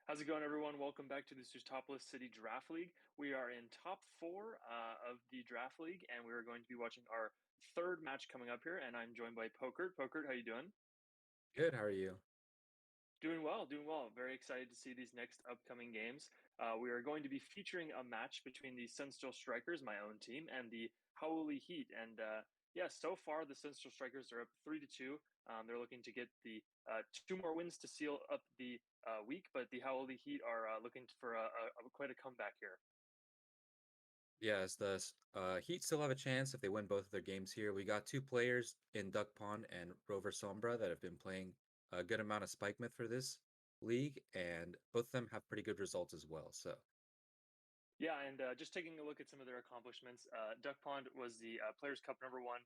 How's it going, everyone? Welcome back to the Sootopolis City Draft League. We are in top four of the Draft League, and we are going to be watching our third match coming up here. And I'm joined by Pokert. Pokert, how you doing? Good, how are you? Doing well, doing well. Very excited to see these next upcoming games. We are going to be featuring a match between the Sunsteel Strikers, my own team, and the Howley Heat. And yeah, so far the Sunsteel Strikers are up 3-2. They're looking to get the two more wins to seal up the week, but the Howley Heat are looking for quite a comeback here. Yes, the Heat still have a chance if they win both of their games here. We got two players in Duckpond and Roversombra that have been playing a good amount of Spike Myth for this league, and both of them have pretty good results as well. So, Yeah, and just taking a look at some of their accomplishments, Duck Pond was the Players' Cup number one,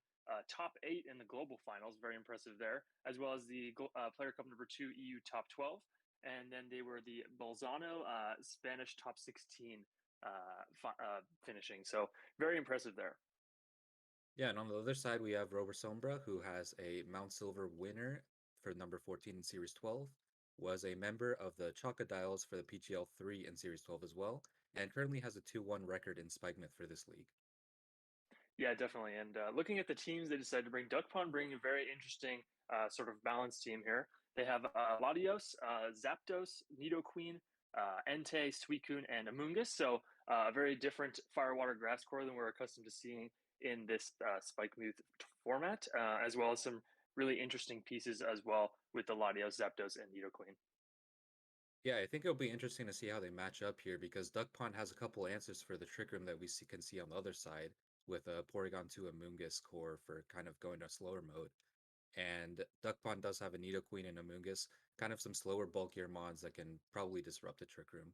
top eight in the global finals, very impressive there, as well as the Player Cup number two EU top 12. And then they were the Bolzano Spanish top 16 finishing. So very impressive there. yeah, and on the other side, we have Roversombra, who has a Mount Silver winner for number 14 in Series 12, was a member of the Chocodiles for the PGL 3 in Series 12 as well, and currently has a 2-1 record in Spike Myth for this league. Yeah, definitely. And looking at the teams they decided to bring, Duck Pond bringing a very interesting sort of balanced team here. They have Latios, Zapdos, Nidoqueen, Entei, Suicune, and Amoonguss. So a very different Firewater Grass core than we're accustomed to seeing in this Spike Move format, as well as some really interesting pieces as well with the Latios, Zapdos, and Nidoqueen. Yeah, I think it'll be interesting to see how they match up here because Duck Pond has a couple answers for the Trick Room that can see on the other side with a Porygon 2 Amoonguss core for kind of going to slower mode. And Duck Pond does have a Nidoqueen and Amoonguss, kind of some slower, bulkier mons that can probably disrupt the Trick Room.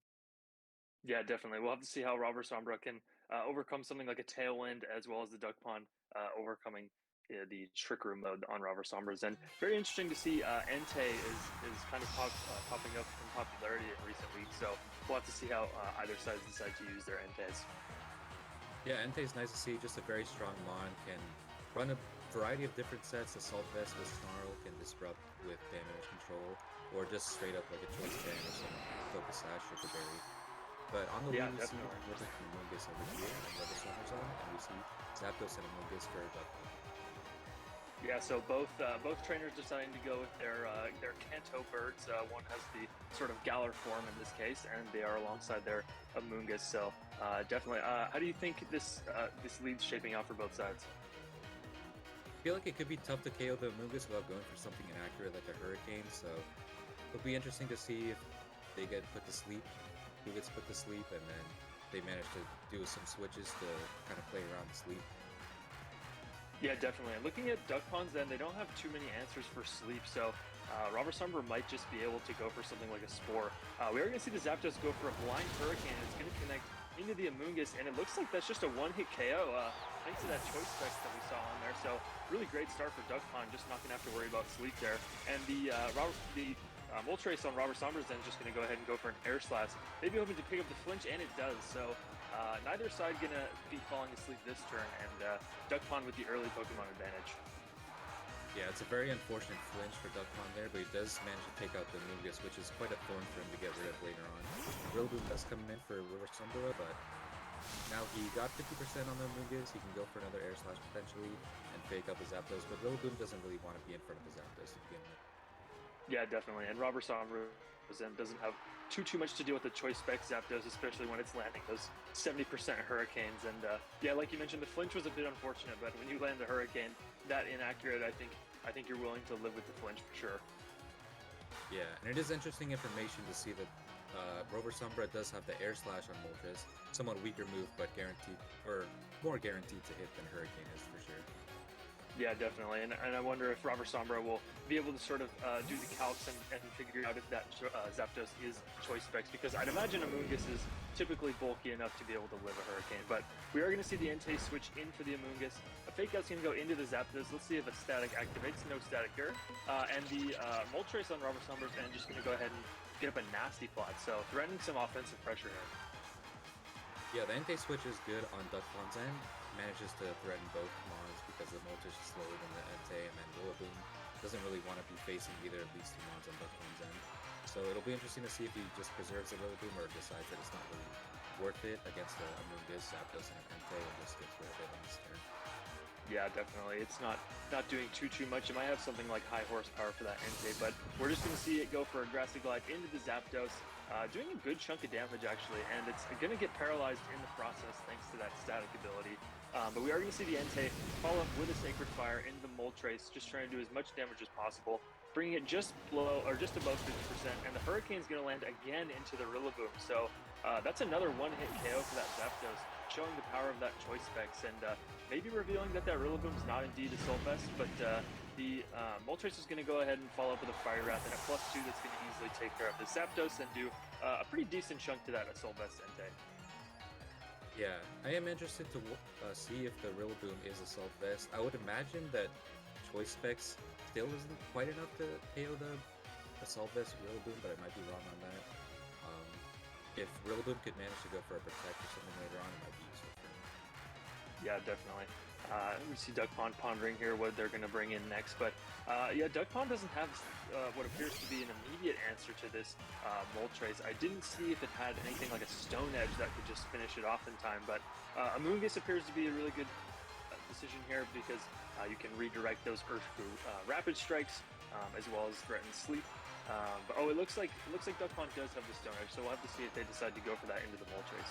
Yeah, definitely. We'll have to see how Robert Sombra can overcome something like a Tailwind as well as the Duck Pond overcoming the Trick Room mode on Robert Sombras. And very interesting to see Entei is kind of popping up in popularity in recent weeks. So we'll have to see how either side decide to use their Enteis. Yeah, Entei is nice to see, just a very strong mon, can run a variety of different sets. Assault Vest with Snarl can disrupt with damage control, or just straight up like a Choice Band or some Focus Sash or Berry. But on the Wii, Yeah, we see definitely. Nibbit and Amoonguss over here on the other Summer Zone, and we see Zapdos and Amoonguss for Duckpond. Yeah, so both trainers deciding to go with their Kanto birds. One has the sort of Galar form in this case, and they are alongside their Amoonguss. So definitely, how do you think this lead's shaping out for both sides? I feel like it could be tough to KO the Amoonguss without going for something inaccurate like a Hurricane, so it'll be interesting to see if they get put to sleep, who gets put to sleep, and then they manage to do some switches to kind of play around the sleep. Yeah, definitely. And looking at duck ponds, then they don't have too many answers for sleep. So Robert Summer might just be able to go for something like a spore. We are going to see the Zapdos go for a blind hurricane. It's going to connect into the Amoonguss, and it looks like that's just a one-hit KO thanks to that choice specs that we saw on there. So really great start for Duck Pond, just not going to have to worry about sleep there. And the Moltres on Robert Sombras then just going to go ahead and go for an air slash. Maybe hoping to pick up the flinch, and it does. So neither side going to be falling asleep this turn, and Duck Pond with the early Pokemon advantage. Yeah, it's a very unfortunate flinch for Duckpond there, but he does manage to take out the Amoonguss, which is quite a thorn for him to get rid of later on. Rillaboom does come in for Roversombra, but now he got 50% on the Amoonguss, he can go for another Air Slash potentially and fake up his Zapdos, but Rillaboom doesn't really want to be in front of his Zapdos to begin with. Yeah, definitely. And Robert Sombra doesn't have too much to deal with the choice spec Zapdos, especially when it's landing those 70% hurricanes. And yeah, like you mentioned, the flinch was a bit unfortunate, but when you land a hurricane that inaccurate, I think you're willing to live with the flinch for sure. Yeah, and it is interesting information to see that Roversombra does have the Air Slash on Moltres, somewhat weaker move, but guaranteed, or more guaranteed to hit than Hurricane is for sure. Yeah, definitely. And I wonder if Robert Sombra will be able to sort of do the calcs and figure out if that Zapdos is choice specs, because I'd imagine Amoonguss is typically bulky enough to be able to live a Hurricane. But we are going to see the Entei switch in for the Amoonguss. A Fake Out's going to go into the Zapdos. Let's see if a static activates. No static here. And the Moltres on Robert Sombra's end just going to go ahead and get up a nasty plot. So threatening some offensive pressure here. Yeah, the Entei switch is good on Duckpond's end. Manages to threaten both Mons because the Moltres is slower than the Entei, and then Rillaboom doesn't really want to be facing either of these two mons on Duckpond's end. So it'll be interesting to see if he just preserves the Rillaboom or decides that it's not really worth it against a Amoonguss, Zapdos, and an Entei and just gets rid of it on his turn. Yeah, definitely. It's not doing too much. It might have something like high horsepower for that Entei, but we're just going to see it go for a Grassy Glide into the Zapdos, doing a good chunk of damage actually, and it's going to get paralyzed in the process thanks to that static ability. But we are going to see the Entei follow up with a Sacred Fire into the Moltres, just trying to do as much damage as possible, bringing it just below or just above 50%, and the Hurricane's going to land again into the Rillaboom. So that's another one-hit KO for that Zapdos, showing the power of that choice specs and maybe revealing that Rillaboom's not indeed a Soul Vest, but the Moltres is going to go ahead and follow up with a Fire Wrap and a +2 that's going to easily take care of the Zapdos and do a pretty decent chunk to that Soul Vest Entei. Yeah, I am interested to see if the Rillaboom is a Soul Vest. I would imagine that choice specs still isn't quite enough to KO the Soul Vest Rillaboom, but I might be wrong on that. If Rillaboom could manage to go for a Protect or something later on, it might be useful for him. Yeah, definitely. We see Duckpond pondering here what they're going to bring in next, but yeah, Duckpond doesn't have what appears to be an immediate answer to this Moltres. I didn't see if it had anything like a Stone Edge that could just finish it off in time, but Amoonguss appears to be a really good decision here because you can redirect those Urshifu Rapid Strikes as well as threaten Sleep. But it looks like Duckpond does have the Stone Edge, so we'll have to see if they decide to go for that into the Moltres.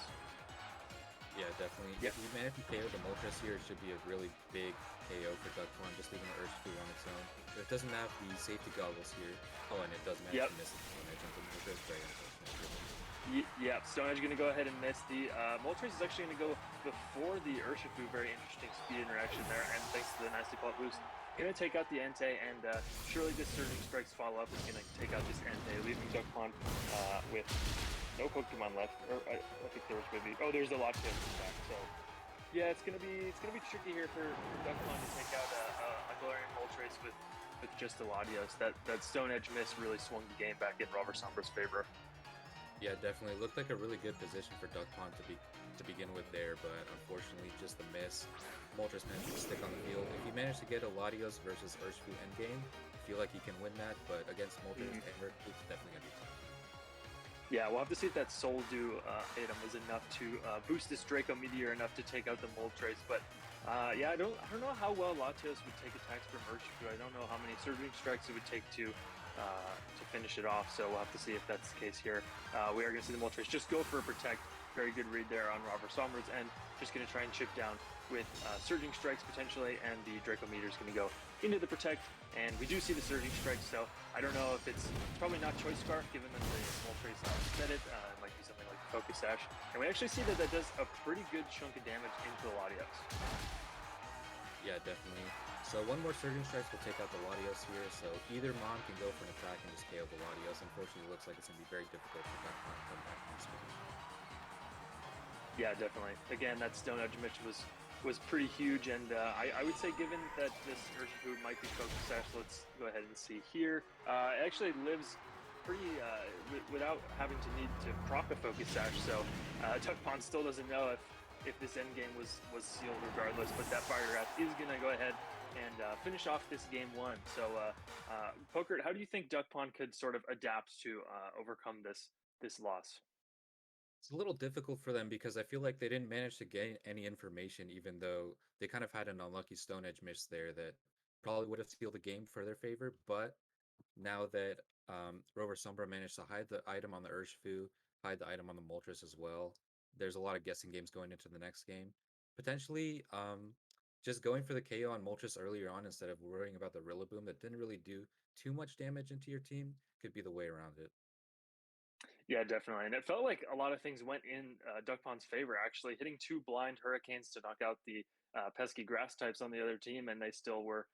Yeah, definitely. Yeah. If you manage to KO the Moltres here, it should be a really big KO for Duckpond, just leaving the Urshifu on its own. But it doesn't have the safety goggles here. Oh, and it does manage to miss the Stone Edge on the Moltres. Very unfortunate. Yeah, Stone Edge going to go ahead and miss. The Moltres is actually going to go before the Urshifu. Very interesting speed interaction there, and thanks to the Nasty Plot boost, going to take out the Entei, and surely this Surging Strikes follow-up is going to take out this Entei, leaving Duckpond with no Pokemon left. Or I think there was maybe. Oh, there's a Latios back. So yeah, it's gonna be tricky here for Duckpond to take out a Galarian Moltres with just a Latios. That Stone Edge miss really swung the game back in Roversombra's favor. Yeah, definitely looked like a really good position for Duckpond to begin with there, but unfortunately just the miss. Moltres managed to stick on the field. If he managed to get a Latios versus Urshifu endgame, I feel like he can win that, but against Moltres and Urshifu, it's definitely gonna be tough. Yeah, we'll have to see if that Soul Dew item was enough to boost this Draco Meteor enough to take out the Moltres. But yeah, I don't know how well Latios would take attacks from Urshifu. I don't know how many Surging Strikes it would take to finish it off. So we'll have to see if that's the case here. We are going to see the Moltres just go for a Protect. Very good read there on Roversombra's end. Just going to try and chip down with Surging Strikes potentially, and the Draco Meteor is going to go into the Protect. And we do see the Surging Strikes, so I don't know if it's probably not Choice Scarf, given that the Moltres sped it. It might be something like Focus Sash. And we actually see that does a pretty good chunk of damage into the Latios. Yeah, definitely. So one more Surging Strikes will take out the Latios here, so either Mon can go for an attack and just KO the Latios. Unfortunately, it looks like it's going to be very difficult for that Mon to come back from this position. Yeah, definitely. Again, that Stone Edge Mitch was pretty huge, and I would say given that this Urshifu might be Focus Sash, let's go ahead and see here. It actually lives pretty without having to need to proc a Focus Sash, so Duckpond still doesn't know if this endgame was sealed regardless, but that Fire Wrap is going to go ahead and finish off this game one. So Pokert, how do you think Duckpond could sort of adapt to overcome this loss? It's a little difficult for them because I feel like they didn't manage to gain any information, even though they kind of had an unlucky Stone Edge miss there that probably would have sealed the game for their favor. But now that Roversombra managed to hide the item on the Urshifu, hide the item on the Moltres as well, there's a lot of guessing games going into the next game. Potentially, just going for the KO on Moltres earlier on instead of worrying about the Rillaboom that didn't really do too much damage into your team could be the way around it. Yeah, definitely. And it felt like a lot of things went in Duckpond's favor, actually, hitting two blind Hurricanes to knock out the pesky grass types on the other team, and they still were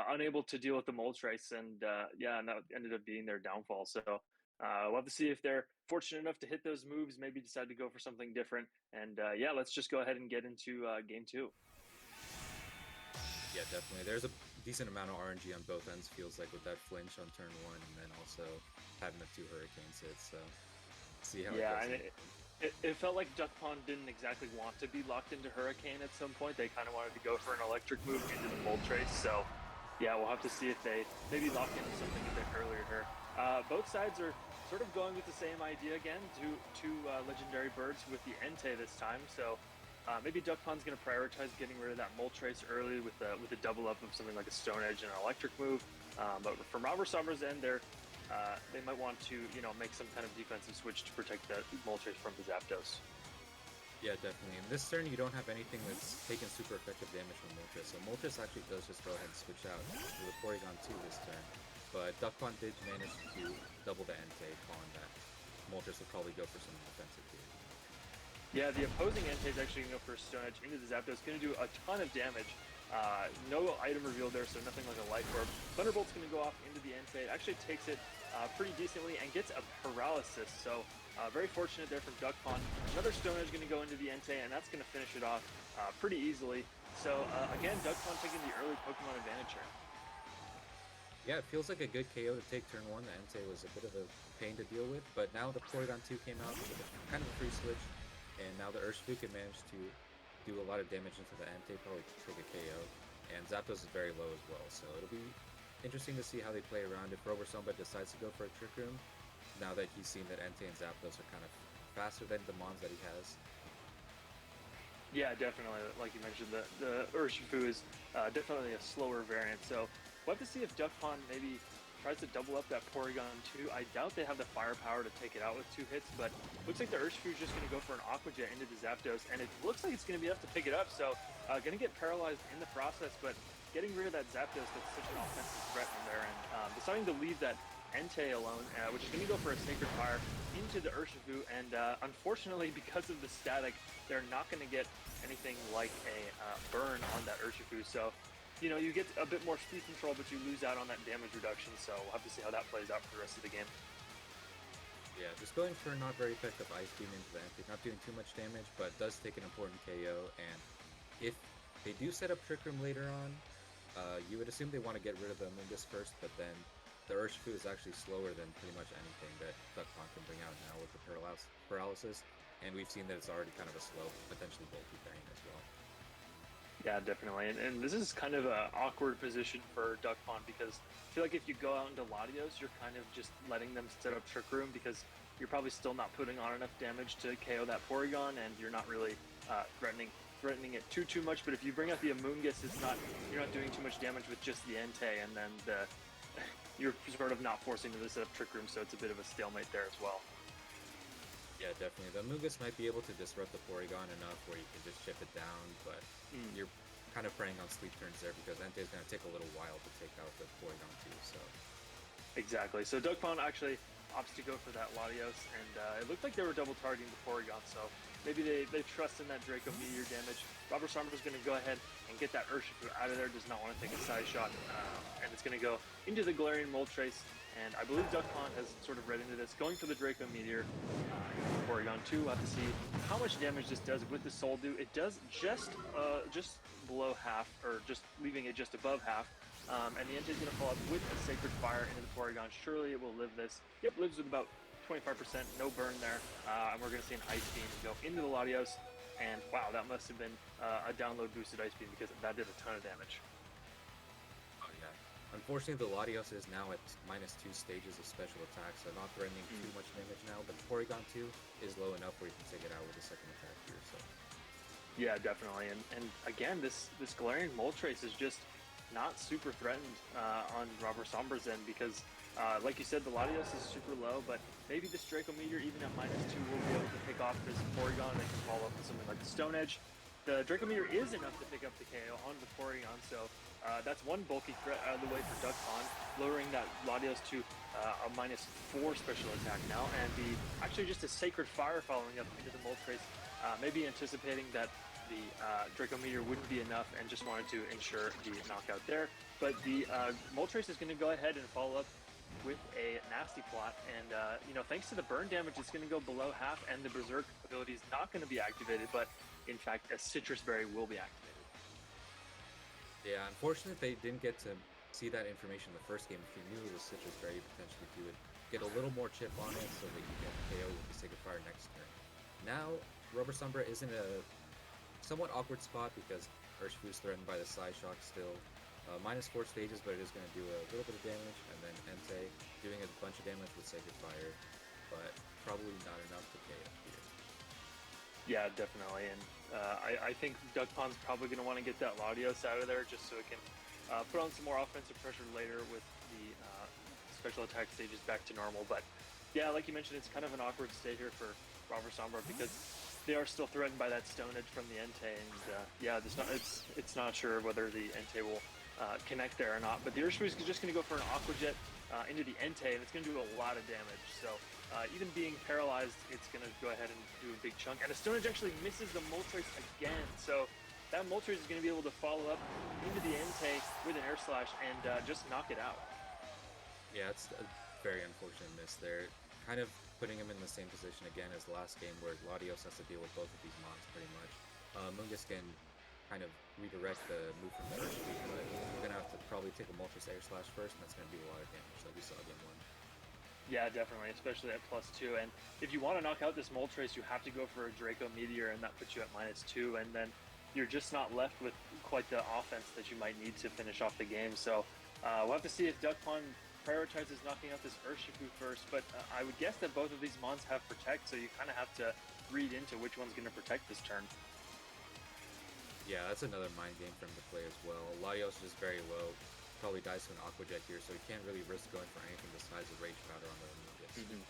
unable to deal with the Moltres. And yeah, and that ended up being their downfall. So we'll have to see if they're fortunate enough to hit those moves, maybe decide to go for something different. And yeah, let's just go ahead and get into game two. Yeah, definitely. There's a decent amount of RNG on both ends, feels like, with that flinch on turn one, and then also having the two Hurricanes hit. So see how Yeah, it and goes. it felt like Duckpond didn't exactly want to be locked into Hurricane at some point. They kind of wanted to go for an electric move into the Moltres. So Yeah, we'll have to see if they maybe lock into something a bit earlier here. Both sides are sort of going with the same idea again, two legendary birds with the Entei this time. So maybe Duckpond's going to prioritize getting rid of that Moltres early with the double up of something like a Stone Edge and an Electric move. But from Roversombra's end, they might want to make some kind of defensive switch to protect the Moltres from the Zapdos. Yeah, definitely. In this turn, you don't have anything that's taking super effective damage from Moltres, so Moltres actually does just go ahead and switch out to the Porygon 2 this turn. But Duckpond did manage to double the Entei on that. Moltres will probably go for some offensive here. Yeah, the opposing Entei is actually going to go for a Stone Edge into the Zapdos, going to do a ton of damage. No item reveal there, so nothing like a Life Orb. Thunderbolt's going to go off into the Entei. It actually takes it pretty decently and gets a paralysis, so very fortunate there from Duckpond. Another Stone Edge going to go into the Entei, and that's going to finish it off pretty easily. So again, Duckpond taking the early Pokemon advantage here. Yeah, it feels like a good KO to take turn 1. The Entei was a bit of a pain to deal with, but now the Porygon 2 came out with kind of a free switch, and now the Urshifu can manage to do a lot of damage into the Entei, probably take a KO. And Zapdos is very low as well, so it'll be interesting to see how they play around if Roversombra decides to go for a Trick Room, now that he's seen that Entei and Zapdos are kind of faster than the Mons that he has. Yeah, definitely. Like you mentioned, the Urshifu is definitely a slower variant, so we'll have to see if Duckpond maybe tries to double up that Porygon 2. I doubt they have the firepower to take it out with 2 hits, but looks like the Urshifu is just going to go for an Aqua Jet into the Zapdos, and it looks like it's going to be enough to pick it up, so going to get paralyzed in the process, but getting rid of that Zapdos, that's such an offensive threat from there, and deciding to leave that Entei alone, which is going to go for a Sacred Fire into the Urshifu, and unfortunately, because of the static, they're not going to get anything like a burn on that Urshifu, so you get a bit more speed control, but you lose out on that damage reduction, so we'll have to see how that plays out for the rest of the game. Yeah, just going for a not very effective Ice Beam into the Entei, not doing too much damage, but does take an important KO, and if they do set up Trick Room later on, you would assume they want to get rid of the Mungus first, but then the Urshifu is actually slower than pretty much anything that Duckpond can bring out now with the paralysis, and we've seen that it's already kind of a slow, potentially bulky variant as well. Yeah, definitely. And this is kind of an awkward position for Duckpond because I feel like if you go out into Latios, you're kind of just letting them set up Trick Room because you're probably still not putting on enough damage to KO that Porygon, and you're not really threatening it too much. But if you bring out the Amoonguss, you're not doing too much damage with just the Entei, and then you're sort of not forcing them to set up Trick Room, so it's a bit of a stalemate there as well. Yeah, definitely. The Amoonguss might be able to disrupt the Porygon enough where you can just chip it down, but you're kind of preying on sleep turns there because Entei is going to take a little while to take out the Porygon too, so... Exactly. So Duckpond actually opts to go for that Latios, and it looked like they were double targeting the Porygon, so maybe they trust in that Draco Meteor damage. Roversombra is going to go ahead and get that Urshifu out of there, does not want to take a side shot, and it's going to go into the Galarian Moltres, and I believe Duckpond has sort of read into this, going for the Draco Meteor. Porygon 2, we'll have to see how much damage this does with the Soul Dew. It does just below half, or just leaving it just above half. And the Entei is going to follow up with a Sacred Fire into the Porygon. Surely it will live this. Yep, lives with about 25%, no burn there. And we're going to see an Ice Beam go into the Latios. And wow, that must have been a download boosted Ice Beam because that did a ton of damage. Oh yeah. Unfortunately, the Latios is now at -2 stages of special attack, so not threatening too much damage now. But Porygon 2 is low enough where you can take it out with a second attack here. So. Yeah, definitely. And again, this Galarian Moltres is just not super threatened on Roversombra's end because, like you said, the Latios is super low, but maybe this Draco Meteor, even at -2, will be able to pick off this Porygon and can follow up with something like the Stone Edge. The Draco Meteor is enough to pick up the KO on the Porygon, so that's one bulky threat out of the way for Duckpond, lowering that Latios to a -4 special attack now, and actually just a Sacred Fire following up into the Moltres, maybe anticipating that the Draco Meteor wouldn't be enough and just wanted to ensure the knockout there. But the Moltres is going to go ahead and follow up with a Nasty Plot, and thanks to the burn damage, it's going to go below half, and the Berserk ability is not going to be activated, but in fact, a Citrus Berry will be activated. Yeah, unfortunately, they didn't get to see that information in the first game. If you knew it was Citrus Berry, potentially you would get a little more chip on it so that you get KO with the Sacred Fire next turn. Now, Roversombra is in a somewhat awkward spot because Urshifu is threatened by the Psyshock still, Minus 4 stages, but it is going to do a little bit of damage, and then Entei doing a bunch of damage with Sacred Fire, but probably not enough to KO here. Yeah, definitely. And I think Duckpond's probably going to want to get that Latios out of there just so it can put on some more offensive pressure later with the special attack stages back to normal. But yeah, like you mentioned, it's kind of an awkward state here for Roversombra because they are still threatened by that Stone Edge from the Entei. And yeah, it's not sure whether the Entei will connect there or not. But the Urshifu is just going to go for an Aqua Jet into the Entei, and it's going to do a lot of damage. So even being paralyzed, it's going to go ahead and do a big chunk. And a Stone Edge actually misses the Moltres again. So that Moltres is going to be able to follow up into the Entei with an Air Slash and just knock it out. Yeah, it's a very unfortunate miss there. Kind of putting him in the same position again as the last game where Latios has to deal with both of these mons pretty much. Mungus can kind of redirect the move from the Urshifu, but we're going to have to probably take a Moltres Air Slash first, and that's going to do a lot of damage like we saw game 1. Yeah, definitely, especially at +2. And if you want to knock out this Moltres, you have to go for a Draco Meteor, and that puts you at -2. And then you're just not left with quite the offense that you might need to finish off the game. So we'll have to see if Duckpond prioritizes knocking out this Urshifu first. But I would guess that both of these mons have Protect, so you kind of have to read into which one's going to protect this turn. Yeah, that's another mind game for him to play as well. Latios is just very low. Probably dies to an Aqua Jet here, so he can't really risk going for anything besides a Rage Powder on the Mungus.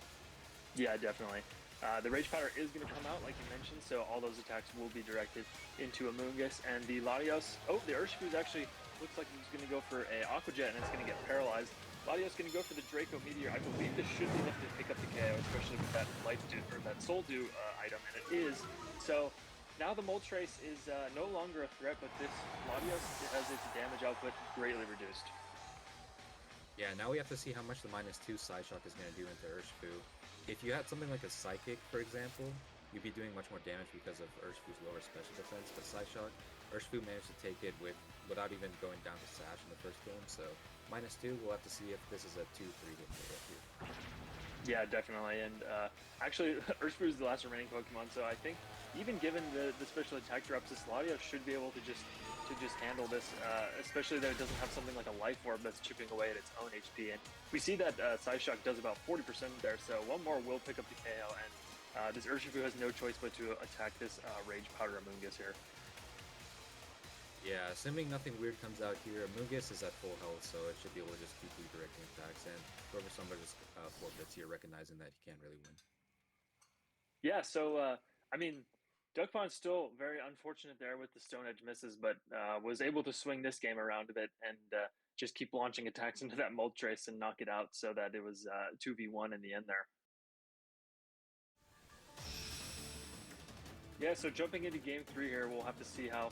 Yeah, definitely. The Rage Powder is going to come out, like you mentioned, so all those attacks will be directed into Amoonguss. And the Latios, the Urshifu actually looks like he's going to go for a Aqua Jet, and it's going to get paralyzed. Latios going to go for the Draco Meteor. I believe this should be enough to pick up the KO, especially with that Life Dew, or that Soul Dew item, and it is. So now the Moltres is no longer a threat, but this Latios has its damage output greatly reduced. Yeah, now we have to see how much the -2 Side Shock is going to do into Urshifu. If you had something like a Psychic, for example, you'd be doing much more damage because of Urshifu's lower special defense, but Side Shock, Urshifu managed to take it without even going down to Sash in the first game, so -2, we'll have to see if this is a 2-3 game here. Yeah, definitely. And actually, Urshifu is the last remaining Pokemon, so I think even given the special attack drops, this Latios should be able to just handle this, especially that it doesn't have something like a Life Orb that's chipping away at its own HP. And we see that Psyshock does about 40% there, so one more will pick up the KO, and this Urshifu has no choice but to attack this Rage Powder Amoonguss here. Yeah, assuming nothing weird comes out here, Amoonguss is at full health, so it should be able to just keep redirecting attacks, and Roversombra just forfeits here, recognizing that he can't really win. Yeah, so, I mean, Duckpond's still very unfortunate there with the Stone Edge misses, but was able to swing this game around a bit and just keep launching attacks into that Moltres and knock it out so that it was 2v1 in the end there. Yeah, so jumping into game 3 here, we'll have to see how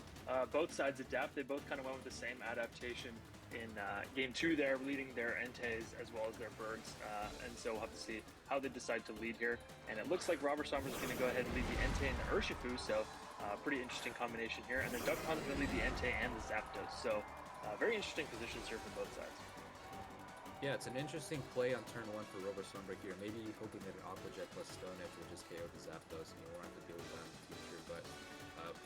both sides adapt. They both kind of went with the same adaptation in game 2 there, leading their Enteis as well as their Birds. And so we'll have to see how they decide to lead here. And it looks like Roversombra is going to go ahead and lead the Entei and the Urshifu, so pretty interesting combination here. And then Duckpond is going to lead the Entei and the Zapdos. So very interesting positions here from both sides. Yeah, it's an interesting play on turn 1 for Roversombra here. Maybe hoping that an Aqua Jet plus Stone Edge will just KO the Zapdos and you won't have to deal with that in the future, but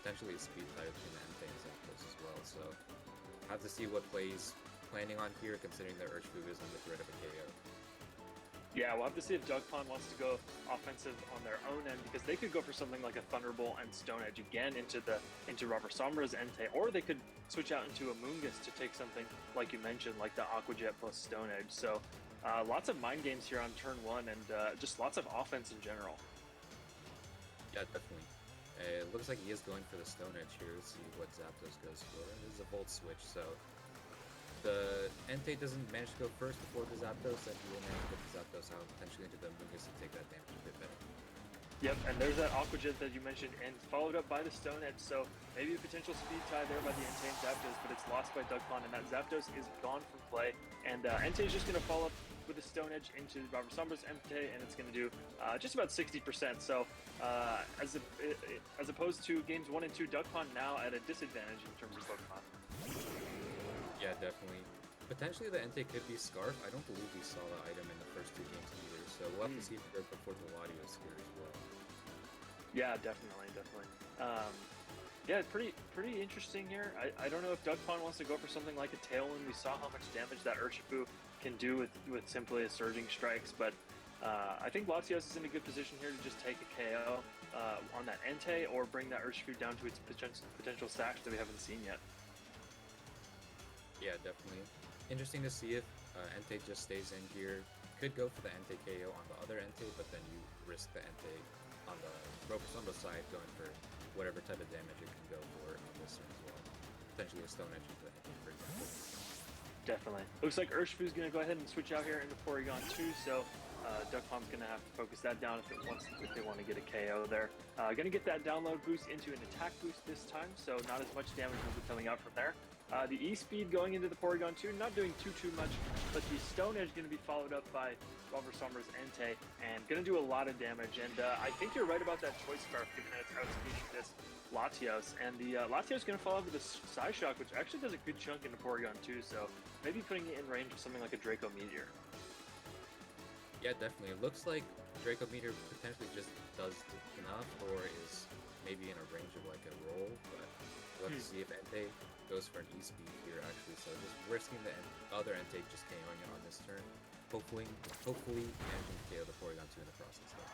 potentially a speed tie between the Entei and Zapdos as well, so have to see what plays planning on here, considering that Urshifu is under threat of a KO. Yeah, we'll have to see if Duckpond wants to go offensive on their own end, because they could go for something like a Thunderbolt and Stone Edge again into Roversombra's Entei, or they could switch out into Amoonguss to take something like you mentioned, like the Aqua Jet plus Stone Edge. So lots of mind games here on turn 1, and just lots of offense in general. Yeah, definitely. It looks like he is going for the Stone Edge here. Let's see what Zapdos goes for. It is a Volt Switch, so the Entei doesn't manage to go first before the Zapdos, and he will manage to get the Zapdos out, potentially into the Amoonguss to take that damage a bit better. Yep, and there's that Aqua Jet that you mentioned, and followed up by the Stone Edge, so maybe a potential speed tie there by the Entei and Zapdos, but it's lost by Duckpond, and that Zapdos is gone from play, and Entei is just going to follow up with the Stone Edge into Roversombra's Entei, and it's going to do just about 60%, so as opposed to games 1 and 2, Duckpond now at a disadvantage in terms of Pokemon. Yeah, definitely. Potentially the Entei could be Scarf. I don't believe we saw the item in the first 2 games either, so we'll have to see if it goes before the Latios here as well. Yeah, definitely. Yeah, pretty interesting here. I don't know if Duckpond wants to go for something like a Tailwind. We saw how much damage that Urshifu can do with simply a Surging Strikes, but I think Latios is in a good position here to just take a KO on that Entei or bring that Urshifu down to its potential stash that we haven't seen yet. Yeah, definitely. Interesting to see if Entei just stays in here. Could go for the Entei KO on the other Entei, but then you risk the Entei on the Roversombra side going for whatever type of damage it can go for on this turn as well. Potentially a Stone Edge into the Entei, for example. Definitely. Looks like Urshifu's going to go ahead and switch out here into Porygon 2, so Duckpond's going to have to focus that down if they want to get a KO there. Going to get that download boost into an attack boost this time, so not as much damage will be coming out from there. The E-Speed going into the Porygon 2, not doing too much, but the Stone Edge going to be followed up by Roversombra's Entei, and going to do a lot of damage. And I think you're right about that Choice Scarf, given that it's outspeeding this Latios. And the Latios going to follow up with a Psyshock, which actually does a good chunk into Porygon 2, so maybe putting it in range of something like a Draco Meteor. Yeah, definitely. It looks like Draco Meteor potentially just does enough, or is maybe in a range of like a roll, but we'll have to see if Entei goes for an E-Speed here actually, so just risking the other Entei just KOing it on this turn. Hopefully managing to KO the Porygon 2 in the process though.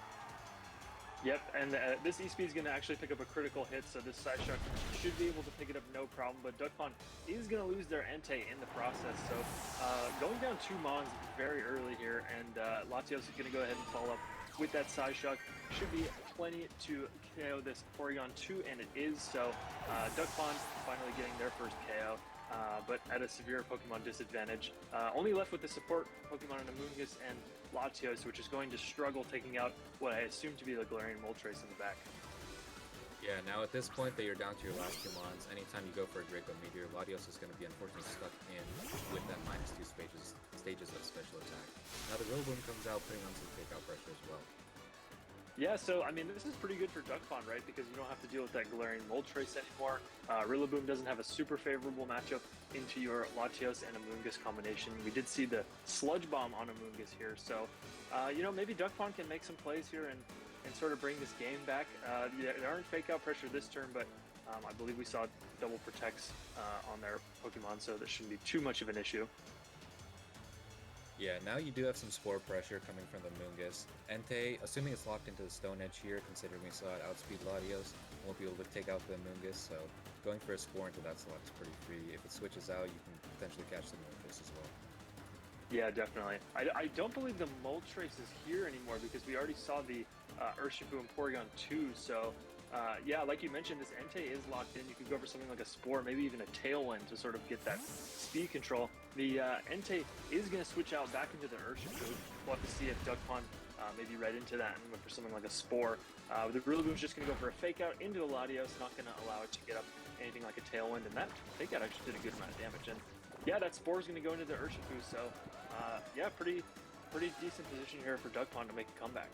Yep, and this E-Speed is going to actually pick up a critical hit, so this Psyshock should be able to pick it up no problem, but Duckpond is going to lose their Entei in the process, so going down 2 Mons very early here, and Latios is going to go ahead and follow up with that Psyshock. Should be plenty to KO this Porygon 2, and it is, so Duckpond finally getting their first KO. But at a severe Pokemon disadvantage. Only left with the support Pokemon in Amoonguss and Latios, which is going to struggle taking out what I assume to be the Galarian Moltres in the back. Yeah, now at this point that you're down to your last 2 Mons, anytime you go for a Draco Meteor, Latios is going to be unfortunately stuck in with that -2 stages of special attack. Now the Rillaboom comes out, putting on some takeout pressure as well. Yeah, so I mean, this is pretty good for Duckpond, right? Because you don't have to deal with that Galarian Moltres anymore. Rillaboom doesn't have a super favorable matchup into your Latios and Amoonguss combination. We did see the Sludge Bomb on Amoonguss here, so you know, maybe Duckpond can make some plays here and sort of bring this game back. Yeah, there aren't fake out pressure this turn, but I believe we saw double protects on their Pokemon, so that shouldn't be too much of an issue. Yeah, now you do have some Spore pressure coming from the Amoonguss. Entei, assuming it's locked into the Stone Edge here, considering we saw it outspeed Latios, won't be able to take out the Amoonguss, so going for a Spore into that slot is pretty free. If it switches out, you can potentially catch the Amoonguss as well. Yeah, definitely. I don't believe the Moltres is here anymore because we already saw the Urshifu and Porygon 2, so yeah, like you mentioned, this Entei is locked in. You could go for something like a Spore, maybe even a Tailwind to sort of get that speed control. The Entei is going to switch out back into the Urshifu. We'll have to see if Duckpond maybe read into that and went for something like a Spore. The Rillaboom's just going to go for a Fake Out into the Latios, not going to allow it to get up anything like a Tailwind, and that Fake Out actually did a good amount of damage. And yeah, that Spore is going to go into the Urshifu, so yeah, pretty decent position here for Duckpond to make a comeback.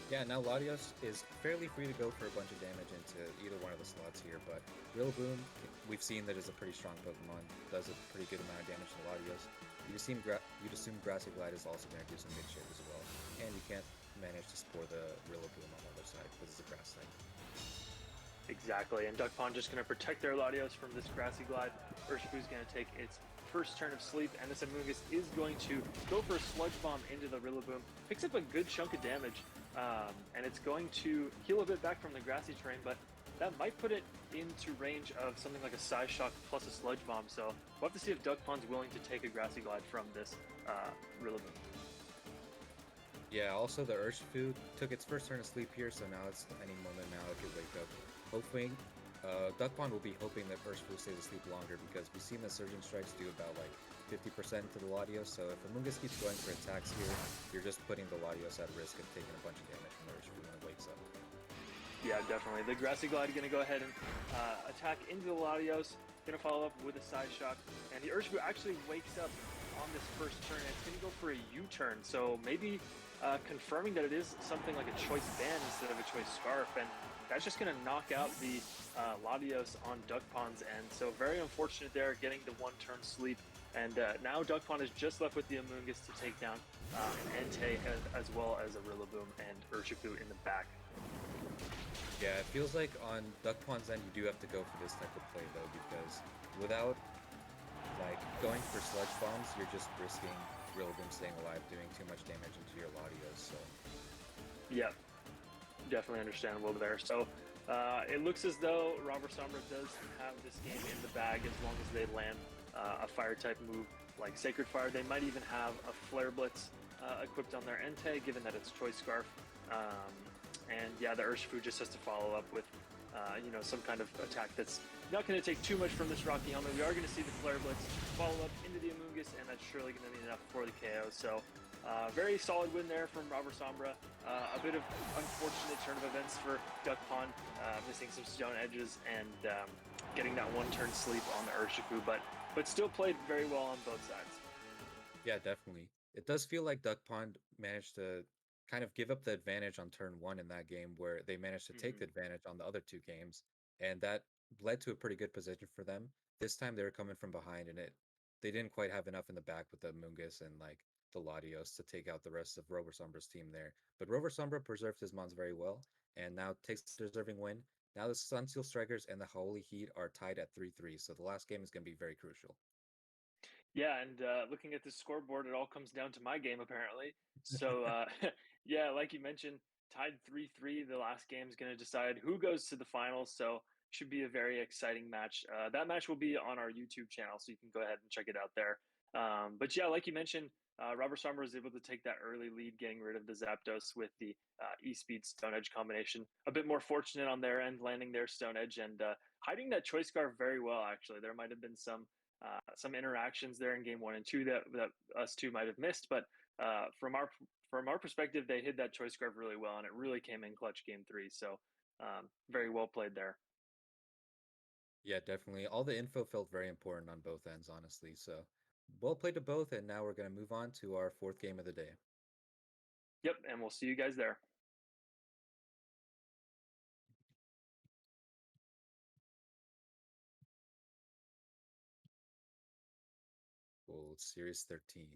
Yeah, now Latios is fairly free to go for a bunch of damage into either one of the slots here, but Rillaboom, we've seen that is a pretty strong Pokemon, does a pretty good amount of damage to Latios. You'd assume Grassy Glide is also going to do some good shit as well, and you can't manage to Spore the Rillaboom on the other side because it's a grass type. Exactly, and Duckpond just going to protect their Latios from this Grassy Glide. Urshifu's going to take its first turn of sleep, and this Amoonguss is going to go for a Sludge Bomb into the Rillaboom. Picks up a good chunk of damage, and it's going to heal a bit back from the grassy terrain, but that might put it into range of something like a Psyshock plus a Sludge Bomb, so we'll have to see if Duckpond's willing to take a Grassy Glide from this Rillaboom. Yeah, also the Urshifu took its first turn of sleep here, so now it's any moment now it could wake up. Hoping, Duckpond will be hoping that Urshifu stays asleep longer because we've seen the Surging Strikes do about like 50% to the Latios, so if Amoonguss keeps going for attacks here, you're just putting the Latios at risk of taking a bunch of damage from the Urshifu when it wakes up. Yeah, definitely. The Grassy Glide going to go ahead and attack into the Latios, going to follow up with a Psyshock, and the Urshifu actually wakes up on this first turn, and it's going to go for a U-turn, so maybe confirming that it is something like a Choice Band instead of a Choice Scarf, and that's just going to knock out the Latios on Duckpond's end, so very unfortunate there, getting the one-turn sleep. And now Duckpond is just left with the Amoonguss to take down an Entei as well as a Rillaboom and Urshifu in the back. Yeah, it feels like on Duckpond's end, you do have to go for this type of play though, because without like going for sludge bombs, you're just risking Rillaboom staying alive, doing too much damage into your Latios. So Yeah, definitely understandable there. So it looks as though Roversombra does have this game in the bag as long as they land a fire type move like Sacred Fire. They might even have a Flare Blitz equipped on their Entei, given that it's Choice Scarf. Um, and yeah, the Urshifu just has to follow up with some kind of attack that's not going to take too much from this Rocky Helmet. We are going to see the Flare Blitz follow up into the Amoonguss, and that's surely going to be enough for the KO. So very solid win there from Robert Sombra. A bit of unfortunate turn of events for Duck Pond, missing some stone edges and getting that one turn sleep on the Urshifu, but still played very well on both sides. yeah, definitely. It does feel like Duck Pond managed to kind of give up the advantage on turn one in that game, where they managed to take the Mm-hmm. advantage on the other two games, and that led to a pretty good position for them. This time they were coming from behind, and it they didn't quite have enough in the back with the Mungus and like the Latios to take out the rest of Rover Sombra's team there. But Rover Sombra preserved his mons very well, and now takes the deserving win. Now the Sunsteel Strikers and the Holy Heat are tied at 3-3, so the last game is going to be very crucial. Yeah, and looking at the scoreboard, it all comes down to my game apparently. So yeah, like you mentioned, tied 3-3. The last game is going to decide who goes to the finals. So should be a very exciting match. That match will be on our YouTube channel, so you can go ahead and check it out there. But yeah, like you mentioned, Robert Sommer was able to take that early lead, getting rid of the Zapdos with the E-Speed Stone Edge combination. A bit more fortunate on their end, landing their Stone Edge and hiding that Choice Scarf very well. Actually, there might have been some interactions there in game one and two that us two might have missed. But from our perspective, they hid that choice scarf really well, and it really came in clutch game three. So very well played there. Yeah, definitely. All the info felt very important on both ends, honestly. So, well played to both, and now we're going to move on to our fourth game of the day. Yep, and we'll see you guys there. Well, Series 13.